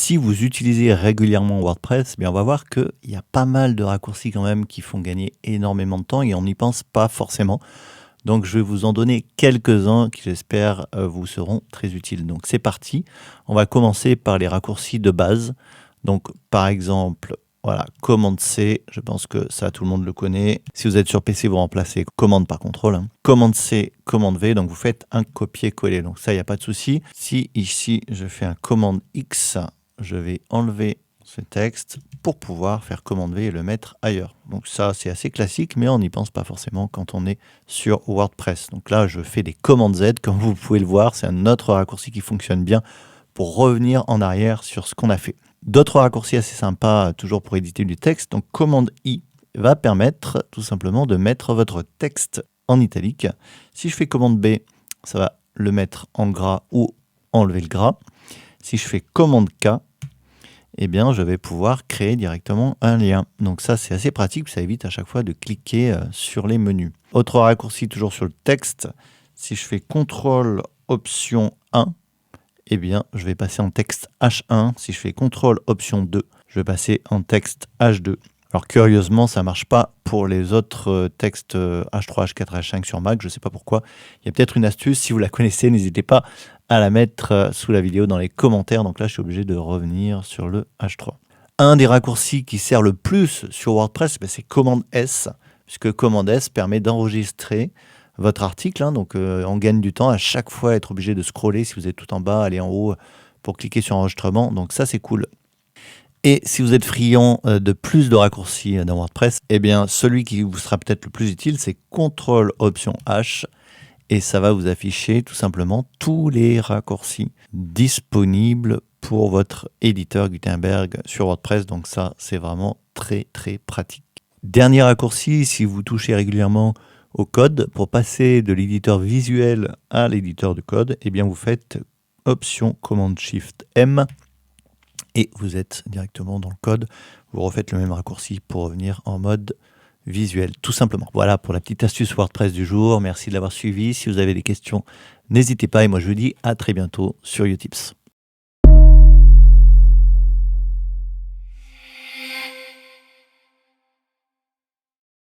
Si vous utilisez régulièrement WordPress, bien on va voir qu'il y a pas mal de raccourcis quand même qui font gagner énormément de temps et on n'y pense pas forcément. Donc je vais vous en donner quelques-uns qui j'espère vous seront très utiles. Donc c'est parti, on va commencer par les raccourcis de base. Donc par exemple, voilà, commande C, je pense que ça tout le monde le connaît. Si vous êtes sur PC, vous remplacez commande par contrôle. Commande C, commande V, donc vous faites un copier-coller. Donc ça, il n'y a pas de souci. Si ici, je fais un commande X, je vais enlever ce texte pour pouvoir faire commande V et le mettre ailleurs. Donc ça, c'est assez classique, mais on n'y pense pas forcément quand on est sur WordPress. Donc là, je fais des commandes Z, comme vous pouvez le voir. C'est un autre raccourci qui fonctionne bien pour revenir en arrière sur ce qu'on a fait. D'autres raccourcis assez sympas, toujours pour éditer du texte. Donc commande I va permettre tout simplement de mettre votre texte en italique. Si je fais commande B, ça va le mettre en gras ou enlever le gras. Si je fais commande K, eh bien, je vais pouvoir créer directement un lien. Donc ça, c'est assez pratique, ça évite à chaque fois de cliquer sur les menus. Autre raccourci, toujours sur le texte, si je fais CTRL Option 1, eh bien, je vais passer en texte H1. Si je fais CTRL Option 2, je vais passer en texte H2. Alors curieusement, ça ne marche pas pour les autres textes H3, H4, H5 sur Mac. Je ne sais pas pourquoi. Il y a peut-être une astuce. Si vous la connaissez, n'hésitez pas à la mettre sous la vidéo dans les commentaires. Donc là, je suis obligé de revenir sur le H3. Un des raccourcis qui sert le plus sur WordPress, c'est commande S, puisque commande S permet d'enregistrer votre article. Donc on gagne du temps à chaque fois être obligé de scroller. Si vous êtes tout en bas, aller en haut pour cliquer sur enregistrement. Donc ça, c'est cool. Et si vous êtes friand de plus de raccourcis dans WordPress, eh bien celui qui vous sera peut-être le plus utile, c'est CTRL Option H. Et ça va vous afficher tout simplement tous les raccourcis disponibles pour votre éditeur Gutenberg sur WordPress. Donc ça, c'est vraiment très très pratique. Dernier raccourci, si vous touchez régulièrement au code, pour passer de l'éditeur visuel à l'éditeur de code, eh bien vous faites Option Command Shift M et vous êtes directement dans le code. Vous refaites le même raccourci pour revenir en mode visuel, tout simplement. Voilà pour la petite astuce WordPress du jour. Merci de l'avoir suivi. Si vous avez des questions, n'hésitez pas et moi je vous dis à très bientôt sur Utips.